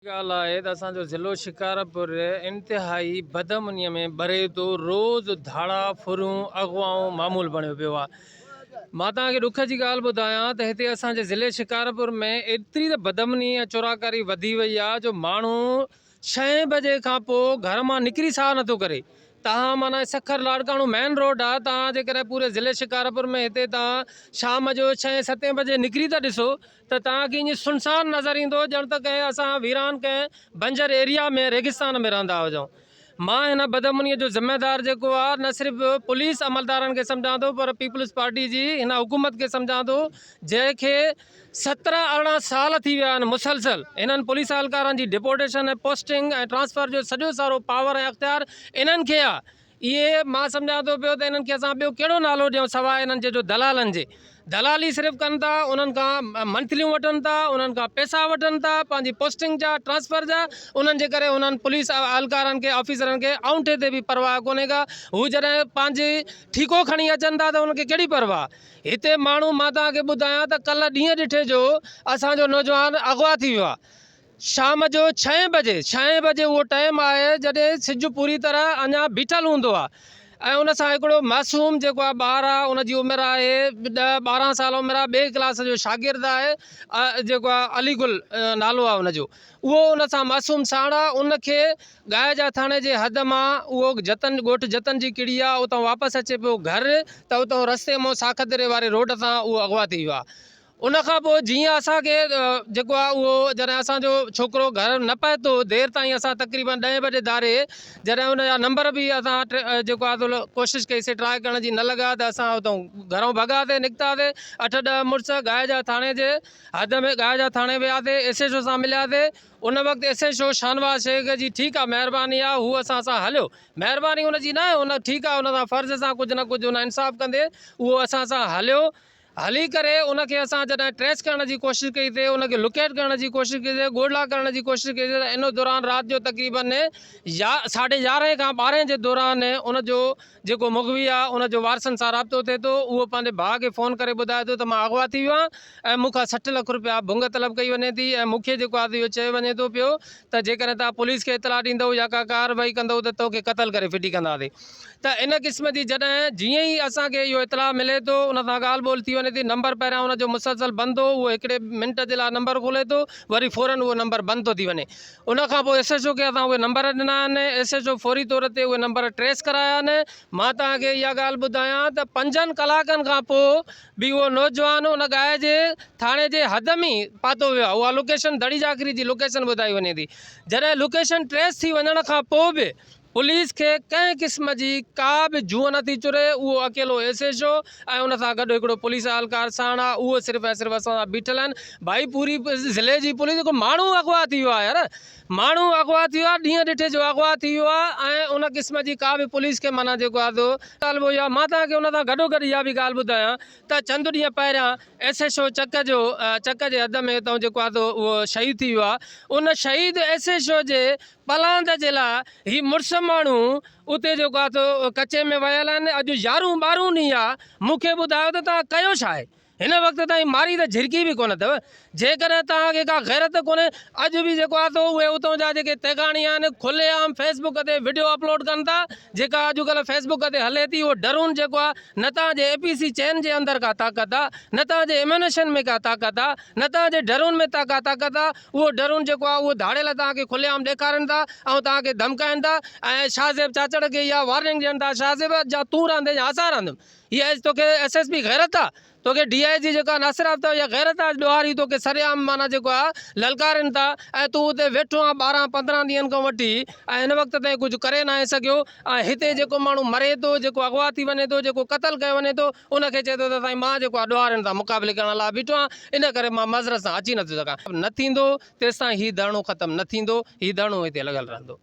ॻाल्हि आहे त असांजो ज़िलो शिकारपुर इंतिहाई बदअमनीअ में भरे थो। रोज़ धाड़ा फुरूं अगवाऊं मामूल बणियो पियो आहे। मां तव्हांखे ॾुख जी ॻाल्हि ॿुधायां त हिते असांजे ज़िले शिकारपुर में एतिरी त बदअमनी ऐं चोराकारी वधी वई आहे जो माण्हू 6 बजे खां पोइ घर मां निकिरी साह नथो करे। तव्हां माना सखर लाड़काणो मेन रोड आहे, तव्हां जेकॾहिं पूरे ज़िले शिकारपुर में हिते तव्हां शाम जो 6-7 बजे निकिरी था ॾिसो त तव्हांखे ईअं सुनसान नज़र ईंदो ॼण त कंहिं असां वीरान कंहिं बंजर एरिया में रेगिस्तान में रहंदा हुजूं। मां हिन बदअमनीअ जो ज़िम्मेदार जेको आहे न सिर्फ़ु पुलिस अमलदारनि खे सम्झां थो पर पीपल्स पार्टी जी हिन हुकूमत खे सम्झां थो जंहिंखे 17-18 साल थी विया आहिनि मुसलसल इन्हनि पुलिस एहलकारनि जी डिपोटेशन ऐं पोस्टिंग ऐं ट्रांसफ़र जो सॼो सारो पावर ऐं अख़्तियार इन्हनि खे आहे। इहे मां सम्झां थो पियो त इन्हनि खे असां ॿियो कहिड़ो नालो ॾियूं सवाइ इन्हनि जे जो दलालनि जे। दलाली सिर्फ़ु कनि था, उन्हनि खां मंथलियूं वठनि था, उन्हनि खां पैसा वठनि था पंहिंजी पोस्टिंग जा ट्रांसफ़र जा। उन्हनि जे करे उन्हनि पुलिस एहलकारनि खे ऑफिसरनि खे औंठे ते बि परवाह कोन्हे का। हू जॾहिं पंहिंजी ठीको खणी अचनि था त उनखे कहिड़ी परवाह। हिते माण्हू मां तव्हांखे ॿुधायां त कल्ह ॾींहुं ॾिठे जो असांजो नौजवान अगवा थी वियो आहे। शाम जो 6 बजे उहो टाइम आहे जॾहिं सिॼु पूरी तरह अञा बीठल हूंदो आहे ऐं उन सां हिकिड़ो मासूम जेको आहे ॿारु आहे, उनजी उमिरि आहे 10-12 साल उमिरि आहे, 2 क्लास जो शागिर्दु आहे जेको आहे अलीगुल नालो आहे उनजो। उहो उन सां मासूम साण आहे। उनखे गाइजा थाणे जे हद मां उहो ॻोठु जतन जी किड़ी आहे, उतां वापसि अचे पियो घरु त उतां रस्ते मां साखदरे वारे रोड तां उहो अगवा थी वियो आहे। उनखां पोइ जीअं असांखे जेको आहे उहो जॾहिं असांजो छोकिरो घर न पए थो देरि ताईं असां तक़रीबन 10 बजे धारे जॾहिं उनजा नंबर बि असां जेको आहे कोशिशि कईसीं ट्राए करण जी न लॻा त असां उतां घरों भॻासीं निकितासीं। 8-10 मुड़ुस गाइजा थाणे जे हद में गाइजा थाणे वियासीं, SHO सां मिलियासीं। उन वक़्तु SHO शानवाज़ शेख जी ठीकु आहे महिरबानी आहे, हू असां सां हलियो। महिरबानी हुनजी न आहे, उन ठीकु आहे उन सां फ़र्ज़ सां कुझु न कुझु उन इंसाफ़ कंदे उहो असां सां हलियो। हली करे उनखे असां जॾहिं ट्रेस करण जी कोशिशि कईसीं, उनखे लोकेट करण जी कोशिशि कईसीं, ॻोल्हा करण जी कोशिशि कईसीं त इन दौरान राति जो तक़रीबन 11:30 खां 12 जे दौरान उनजो जेको मुगवी आहे उनजो वारसनि सां राब्तो थिए थो। उहो पंहिंजे भाउ खे फ़ोन करे ॿुधाए थो त मां अगवा थी वियो आहियां ऐं मूंखां 60 लख रुपया भुंग तलब कई वञे थी ऐं मूंखे जेको आहे इहो चयो वञे थो पियो त जेकॾहिं तव्हां पुलिस खे इतला ॾींदव या का कार्रवाई कंदव त तोखे क़तल करे फिटी कंदासीं। त इन क़िस्म जी जॾहिं जीअं ई असांखे इहो इतला मिले थो उन सां ॻाल्हि ॿोल थी वञे थी। नंबर पहिरियां उनजो मुसलसल बंदि हो, उहो हिकिड़े मिंट जे लाइ नंबर खोले थो, वरी फ़ौरन उहो नंबर बंदि थो थी वञे। उनखां पोइ SHO खे असां उहे नंबर ॾिना आहिनि, SHO फौरी तौर ते उहे नंबर ट्रेस कराया आहिनि। मां तव्हांखे इहा ॻाल्हि ॿुधायां त 5 कलाकनि खां पोइ बि उहो नौजवान उन गांइ जे थाणे जे हद में पातो वियो आहे। उहा लोकेशन दड़ी जाकरी जी लोकेशन ॿुधाई वञे थी। जॾहिं लोकेशन ट्रेस थी वञण खां पोइ बि पुलिस खे कंहिं क़िस्म जी का बि जूअ नथी चुरे। उहो अकेलो SHO ऐं उन सां गॾु हिकिड़ो पुलिस एहलकार साण आहे, उहो सिर्फ़ु ऐं सिर्फ़ु असां सां बीठल आहिनि। भाई पूरी ज़िले जी पुलिस जेको माण्हू अगवा थी वियो आहे यार, माण्हू अगवा थी वियो आहे, ॾींहुं ॾिठे जो अगवा थी वियो आहे ऐं उन क़िस्म जी का बि पुलिस खे माना जेको आहे ॻाल्हि उहो आहे। मां तव्हांखे उन सां गॾोगॾु इहा बि ॻाल्हि ॿुधायां त चंद ॾींहं पहिरियां SHO चक जे हद में हितां जेको आहे उहो शहीद थी वियो आहे। उन शहीद SHO जे पलांद जे लाइ ही मुड़ुस माण्हू उते जेको आहे कचे में वियल आहिनि। अॼु 11-12 ॾींहं आहे। मूंखे ॿुधायो त तव्हां कयो छा आहे? हिन वक़्त ताईं मारी त झिरकी बि कोन अथव। जेकॾहिं तव्हांखे का गैरत कोन्हे, अॼु बि जेको आहे उहे उतां जा जेके तेगाणी आहिनि खुलेआम फेसबुक ते वीडियो अपलोड कनि था। जेका अॼुकल्ह फेसबुक ते हले थी उहो डरून जेको आहे न तव्हांजे APC चैन जे अंदरि का ताक़त आहे, न तव्हांजे एम्यूनेशन में का ताक़त आहे, न तव्हांजे डरून में का ताक़त आहे। उहो डरून जेको आहे उहो धाड़ियल तव्हांखे खुलेआम ॾेखारनि था ऐं तव्हांखे धमकाइनि था ऐं शाहज़ेब चाचड़ खे इहा वार्निंग ॾियनि था, शाहज़ेब जा तूं रहंदे या असां रहंदुमि। इहा तोखे SSP गैरत आहे? तोखे DIG जेका नासिर आफ्ताब या गैरत आहे ॾोहारी तोखे सरेआम माना जेको आहे ललकारनि था ऐं तूं उते वेठो आहे 12-15 ॾींहंनि खां वठी ऐं हिन वक़्त ताईं कुझु करे न आहे सघियो। ऐं हिते जेको माण्हू मरे थो, जेको अगवा थी वञे थो, जेको क़तल कयो वञे थो, उनखे चए थो त साईं मां जेको आहे ॾोहारनि सां मुक़ाबिले करण लाइ बीठो आहियां, इन करे मां मज़रत सां अची नथो सघां। न थींदो तेसिताईं हीउ धरणो ख़तमु न थींदो, हीउ धरणो हिते लॻल रहंदो।